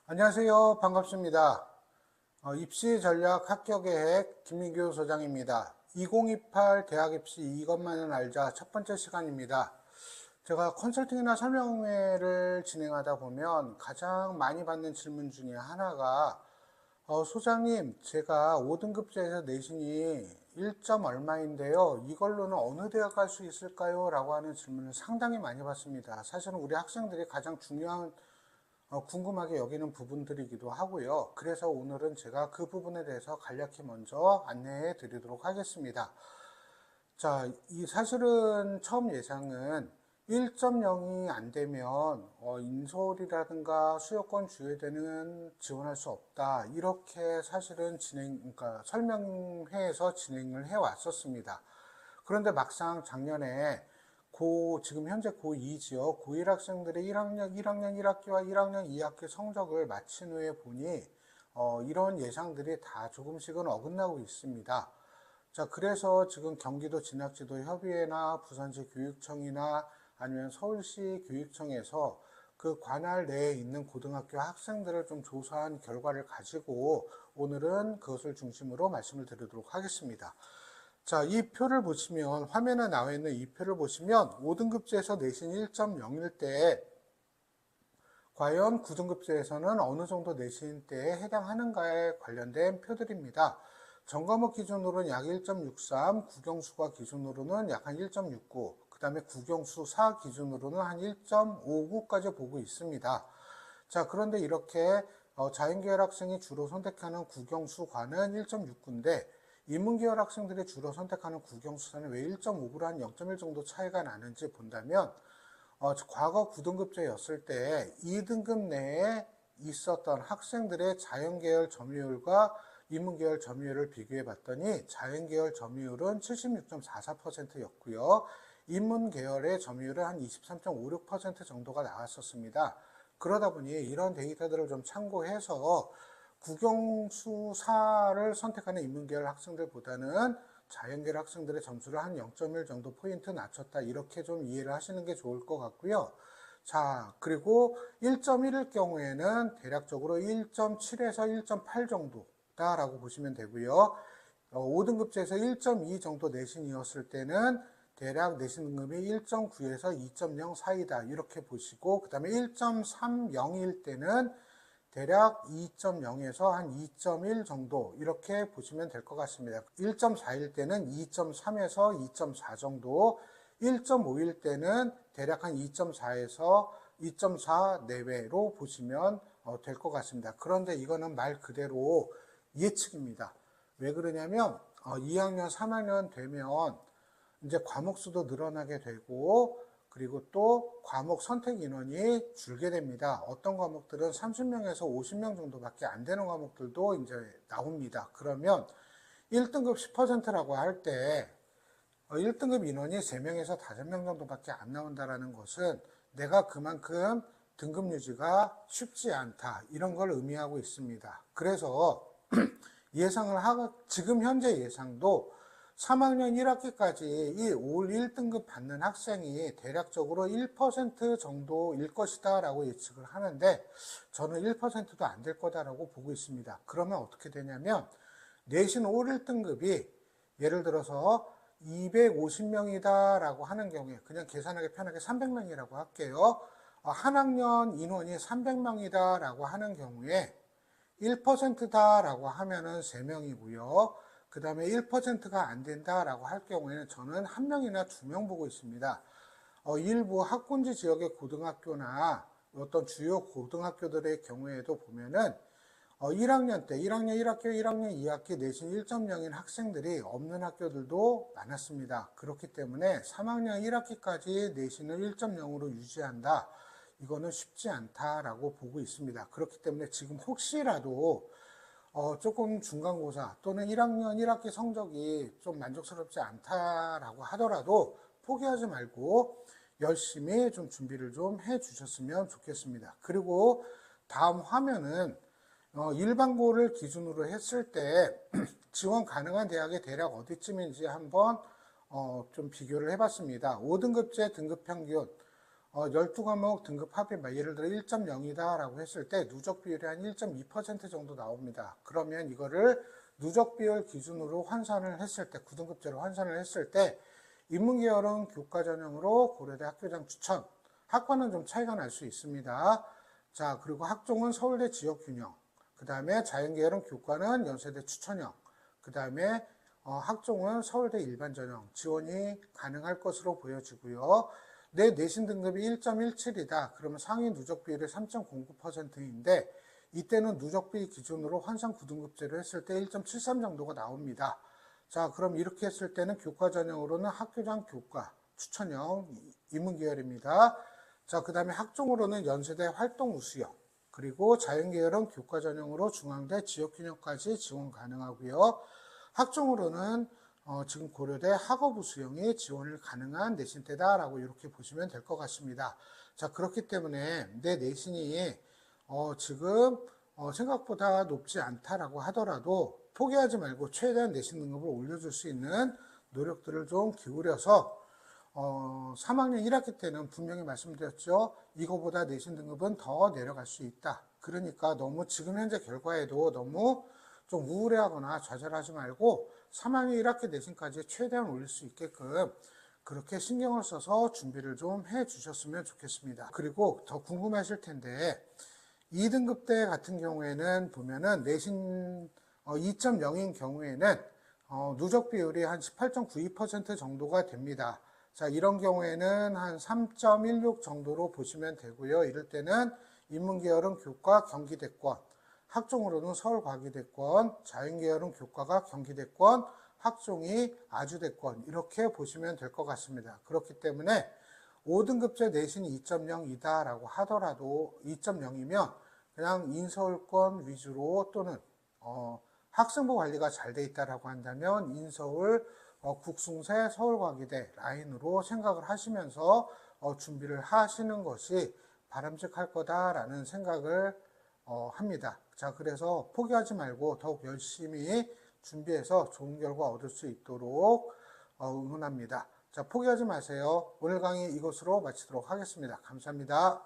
안녕하세요. 반갑습니다. 입시 전략 학교 계획 김민규 소장입니다. 2028 대학 입시 이것만은 알자 첫 번째 시간입니다. 제가 컨설팅이나 설명회를 진행하다 보면 가장 많이 받는 질문 중에 하나가 소장님, 제가 5등급제에서 내신이 1점 얼마인데요. 이걸로는 어느 대학 갈 수 있을까요? 라고 하는 질문을 상당히 많이 받습니다. 사실은 우리 학생들이 가장 중요한 궁금하게 여기는 부분들이기도 하고요. 그래서 오늘은 제가 그 부분에 대해서 간략히 먼저 안내해 드리도록 하겠습니다. 자, 이 사실은 처음 예상은 1.0이 안 되면 인서울이라든가 수요권 주요대는 지원할 수 없다. 이렇게 사실은 그러니까 설명회에서 진행을 해 왔었습니다. 그런데 막상 작년에 지금 현재 고2지요. 고1 학생들의 1학년 1학기와 1학년 2학기 성적을 마친 후에 보니 이런 예상들이 다 조금씩은 어긋나고 있습니다. 자, 그래서 지금 경기도 진학지도 협의회나 부산시 교육청이나 아니면 서울시 교육청에서 그 관할 내에 있는 고등학교 학생들을 좀 조사한 결과를 가지고 오늘은 그것을 중심으로 말씀을 드리도록 하겠습니다. 자, 이 표를 보시면, 화면에 나와 있는 이 표를 보시면 5등급제에서 내신 1.0일 때 과연 9등급제에서는 어느 정도 내신대에 해당하는가에 관련된 표들입니다. 전과목 기준으로는 약 1.63, 국영수과 기준으로는 약 한 1.69, 그 다음에 국영수 4 기준으로는 한 1.59까지 보고 있습니다. 자, 그런데 이렇게 자연계열 학생이 주로 선택하는 국영수과는 1.69인데 인문계열 학생들이 주로 선택하는 국영수사는 왜 1.5로 한 0.1 정도 차이가 나는지 본다면 과거 9등급제였을 때 2등급 내에 있었던 학생들의 자연계열 점유율과 인문계열 점유율을 비교해 봤더니 자연계열 점유율은 76.44%였고요. 인문계열의 점유율은 한 23.56% 정도가 나왔었습니다. 그러다 보니 이런 데이터들을 좀 참고해서 국영수사를 선택하는 인문계열 학생들보다는 자연계열 학생들의 점수를 한 0.1 정도 포인트 낮췄다. 이렇게 좀 이해를 하시는 게 좋을 것 같고요. 자, 그리고 1.1일 경우에는 대략적으로 1.7에서 1.8 정도다라고 보시면 되고요. 5등급제에서 1.2 정도 내신이었을 때는 대략 내신 등급이 1.9에서 2.0 사이다. 이렇게 보시고, 그 다음에 1.30일 때는 대략 2.0에서 한 2.1 정도 이렇게 보시면 될 것 같습니다. 1.4일 때는 2.3에서 2.4 정도, 1.5일 때는 대략 한 2.4에서 2.4 내외로 보시면 될 것 같습니다. 그런데 이거는 말 그대로 예측입니다. 왜 그러냐면 2학년, 3학년 되면 이제 과목 수도 늘어나게 되고 그리고 또 과목 선택 인원이 줄게 됩니다. 어떤 과목들은 30명에서 50명 정도밖에 안 되는 과목들도 이제 나옵니다. 그러면 1등급 10%라고 할 때 1등급 인원이 3명에서 5명 정도밖에 안 나온다는 것은 내가 그만큼 등급 유지가 쉽지 않다. 이런 걸 의미하고 있습니다. 그래서 지금 현재 예상도 3학년 1학기까지 이 올 1등급 받는 학생이 대략적으로 1% 정도일 것이다 라고 예측을 하는데 저는 1%도 안 될 거다라고 보고 있습니다. 그러면 어떻게 되냐면 내신 올 1등급이 예를 들어서 250명이다 라고 하는 경우에 그냥 계산하기 편하게 300명이라고 할게요. 한 학년 인원이 300명이다 라고 하는 경우에 1%다라고 하면은 3명이고요. 그 다음에 1%가 안 된다라고 할 경우에는 저는 1명이나 2명 보고 있습니다. 일부 학군지 지역의 고등학교나 어떤 주요 고등학교들의 경우에도 보면은 1학년 때 1학년 1학기, 1학년 2학기 내신 1.0인 학생들이 없는 학교들도 많았습니다. 그렇기 때문에 3학년 1학기까지 내신을 1.0으로 유지한다. 이거는 쉽지 않다라고 보고 있습니다. 그렇기 때문에 지금 혹시라도 조금 중간고사 또는 1학년 1학기 성적이 좀 만족스럽지 않다라고 하더라도 포기하지 말고 열심히 좀 준비를 좀 해 주셨으면 좋겠습니다. 그리고 다음 화면은 일반고를 기준으로 했을 때 지원 가능한 대학이 대략 어디쯤인지 한번 좀 비교를 해봤습니다. 5등급제 등급평균 12과목 등급 합이 예를 들어 1.0이다 라고 했을 때 누적 비율이 한 1.2% 정도 나옵니다. 그러면 이거를 누적 비율 기준으로 환산을 했을 때, 9등급제로 환산을 했을 때 인문계열은 교과 전형으로 고려대 학교장 추천, 학과는 좀 차이가 날 수 있습니다. 자, 그리고 학종은 서울대 지역균형, 그 다음에 자연계열은 교과는 연세대 추천형, 그 다음에 학종은 서울대 일반전형 지원이 가능할 것으로 보여지고요. 내 내신 등급이 1.17이다. 그러면 상위 누적 비율이 3.09%인데 이때는 누적비 기준으로 환산 9등급제로 했을 때 1.73 정도가 나옵니다. 자, 그럼 이렇게 했을 때는 교과 전형으로는 학교장 교과 추천형 인문계열입니다. 자, 그 다음에 학종으로는 연세대 활동 우수형, 그리고 자연계열은 교과 전형으로 중앙대 지역균형까지 지원 가능하고요. 학종으로는 지금 고려대 학업우수형이 지원을 가능한 내신대다라고 이렇게 보시면 될 것 같습니다. 자, 그렇기 때문에 내 내신이 지금 생각보다 높지 않다라고 하더라도 포기하지 말고 최대한 내신 등급을 올려줄 수 있는 노력들을 좀 기울여서 3학년 1학기 때는 분명히 말씀드렸죠. 이거보다 내신 등급은 더 내려갈 수 있다. 그러니까 너무 지금 현재 결과에도 너무 좀 우울해하거나 좌절하지 말고 3학년 1학기 내신까지 최대한 올릴 수 있게끔 그렇게 신경을 써서 준비를 좀 해 주셨으면 좋겠습니다. 그리고 더 궁금하실 텐데 2등급대 같은 경우에는 보면은 내신 2.0인 경우에는 누적 비율이 한 18.92% 정도가 됩니다. 자, 이런 경우에는 한 3.16 정도로 보시면 되고요. 이럴 때는 인문계열은 교과 경기대권, 학종으로는 서울과기대권, 자연계열은 교과가 경기대권, 학종이 아주대권 이렇게 보시면 될 것 같습니다. 그렇기 때문에 5등급제 내신이 2.0이다 라고 하더라도 2.0이면 그냥 인서울권 위주로 또는 학생부 관리가 잘 돼 있다라고 한다면 인서울, 국숭세, 서울과기대 라인으로 생각을 하시면서 준비를 하시는 것이 바람직할 거다라는 생각을 합니다. 자, 그래서 포기하지 말고 더욱 열심히 준비해서 좋은 결과 얻을 수 있도록 응원합니다. 자, 포기하지 마세요. 오늘 강의 이것으로 마치도록 하겠습니다. 감사합니다.